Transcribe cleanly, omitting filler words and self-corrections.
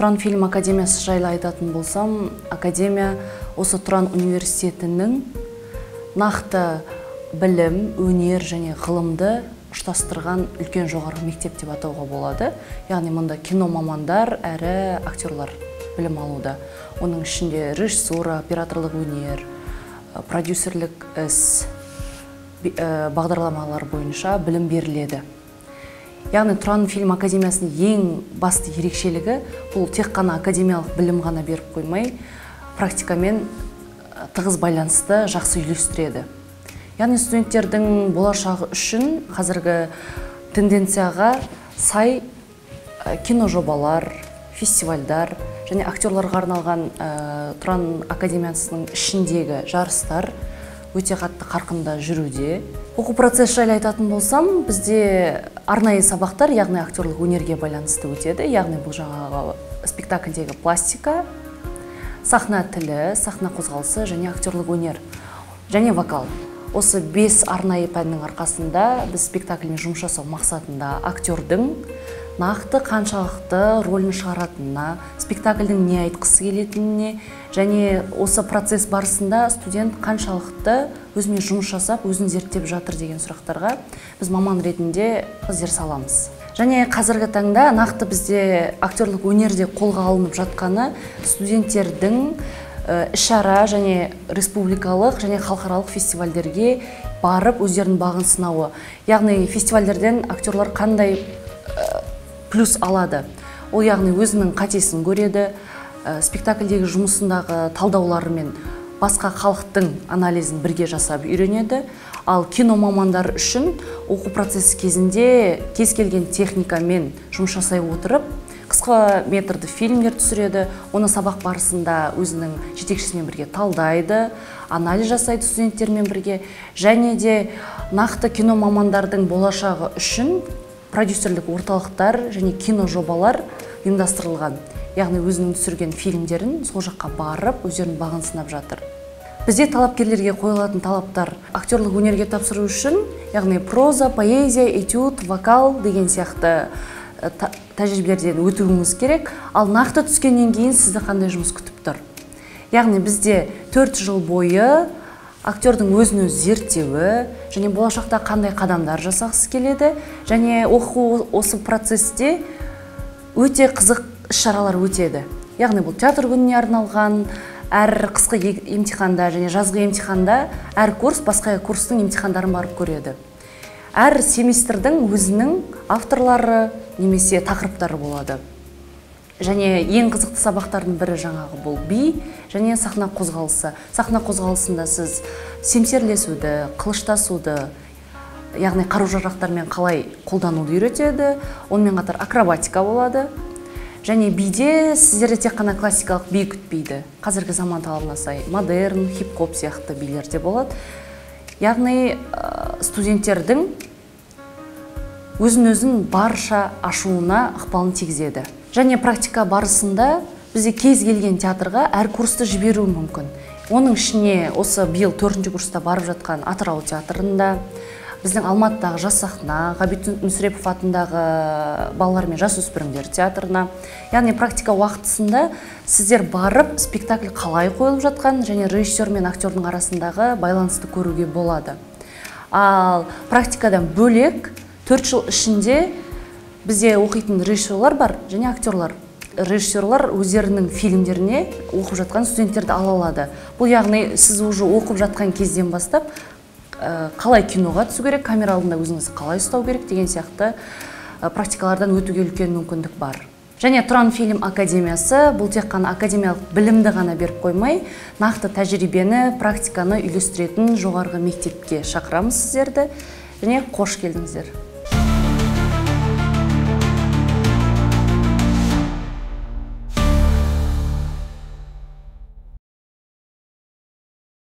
Тұран фильм академиясы жайлы айтатын болсам, академия осы Тұран университетінің нақты білім, өнер және ғылымды ұштастырған үлкен жоғарғы мектеп деп атауға болады. Яғни мұнда кино мамандар әрі актерлар білім алуда. Оның ішінде режиссура, операторлық өнер, продюсерлік іс, бағдарламалар бойынша білім беріледі. Яғни Тұран фильм академиясының ең басты ерекшелігі бұл тек қана академиялық білім ғана беріп қоймай, практикамен тығыз байланысты жақсы үйлестіреді. Яғни студенттердің болашағы үшін қазіргі тенденцияға сай кино жобалар, фестивальдар және актерларға арналған Тұран академиясының ішіндегі жарыстар өте қатты қарқында жүруде. Оқу процесі жайлы айтатын болсам, бізде арнайы сабақтар, яғни актерлік өнерге байланысты өтеді. Яғни бұл жаңағы спектакльдегі пластика, сахна тілі, сахна қозғалысы және актерлік өнер және вокал. Осы 5 арнайы пәннің арқасында біз спектакльмен жұмыс жасау мақсатында актердің нақты қаншалықты рөлін шығаратынына, спектакльдің не айтқысы келетініне және осы процесс барысында студент қаншалықты өзімен жұмыс жасап, өзін зерттеп жатыр деген сұрақтарға біз маман ретінде зер саламыз. Және қазіргі таңда нақты бізде актерлік өнерде қолға алынып жатқаны студенттердің іс-шара және республикалық және халықаралық фестивальдерге барып өздерінің бағын сынауы. Яғни фестивальдерден актерлар қандай плюс алады. Ол яғни өзінің қатесін көреді, спектакльдегі жұмысындағы талдаулары мен басқа халықтың анализін бірге жасап үйренеді. Ал кино мамандар үшін оқу процесі кезінде кез келген техникамен жұмыс жасай отырып, қысқа метрді фильмдер түсіреді, оны сабақ барысында өзінің жетекшісімен бірге талдайды, анализ жасайды студенттермен бірге, және де нақты кино мамандардың болашағы үшін продюсерлік орталықтар және кино жобалар ұйымдастырылған. Яғни өзінің түсірген фильмдерін сол жаққа барып, өздерінің бағын сынап жатыр. Бізде талапкерлерге қойылатын талаптар актерлік өнерге тапсыру үшін, яғни проза, поэзия, этюд, вокал деген сияқты тәжірибелерден өтуіңіз керек. Ал нақты түскеннен кейін сізді қандай жұмыс күтіп тұр? Яғни бізде 4 жыл бойы актердің өзін өзі зерттеуі және болашақта қандай қадамдар жасағысы келеді, және оқу осы процесте өте қызық іс-шаралар өтеді. Яғни бұл театр күніне арналған, әр қысқы емтиханда және жазғы емтиханда әр курс басқа курстың емтихандарын барып көреді. Әр семестрдің өзінің авторлары немесе тақырыптары болады. Және ең қызықты сабақтардың бірі жаңағы бұл би және сахна қозғалысы. Сахна қозғалысында сіз семсерлесуді, қылыштасуды, яғни қару-жарақтармен қалай қолдануды үйретеді. Онымен қатар акробатика болады. Және биде сіздерде тек қана классикалық би күтпейді. Қазіргі заман талабына сай модерн, хип-хоп сияқты билер де болады. Яғни студенттердің өзін барша ашуына ықпалын тигізеді. Және практика барысында бізде кез келген театрға әр курсты жіберу мүмкін. Оның ішіне осы биыл 4-ші курста барып жатқан Атырау театрында, біздің Алматыдағы Жас сахна, Ғабит Мүсірепов атындағы балалар мен жасөспірімдер театрына. Яғни практика уақытысында сіздер барып спектакль қалай қойылып жатқан және режиссер мен актердің арасындағы байланысты көруге болады. Ал практикадан бөлек 4 жыл ішінде бізде оқитын режиссерлар бар және актерлар. Режиссерлар өздерінің фильмдеріне оқып жатқан студенттерді ала алады. Бұл яғни сіз уже оқып жатқан кезден бастап қалай киноға түсу керек, камера алдында өзіңізді қалай ұстау керек деген сияқты практикалардан өтуге үлкен мүмкіндік бар. Және Тұран фильм академиясы бұл тек қана академиялық білімді ғана беріп қоймай, нақты тәжірибені, практиканы үйлестіретін жоғарғы мектепке шақырамыз сіздерді және қош келдіңіздер.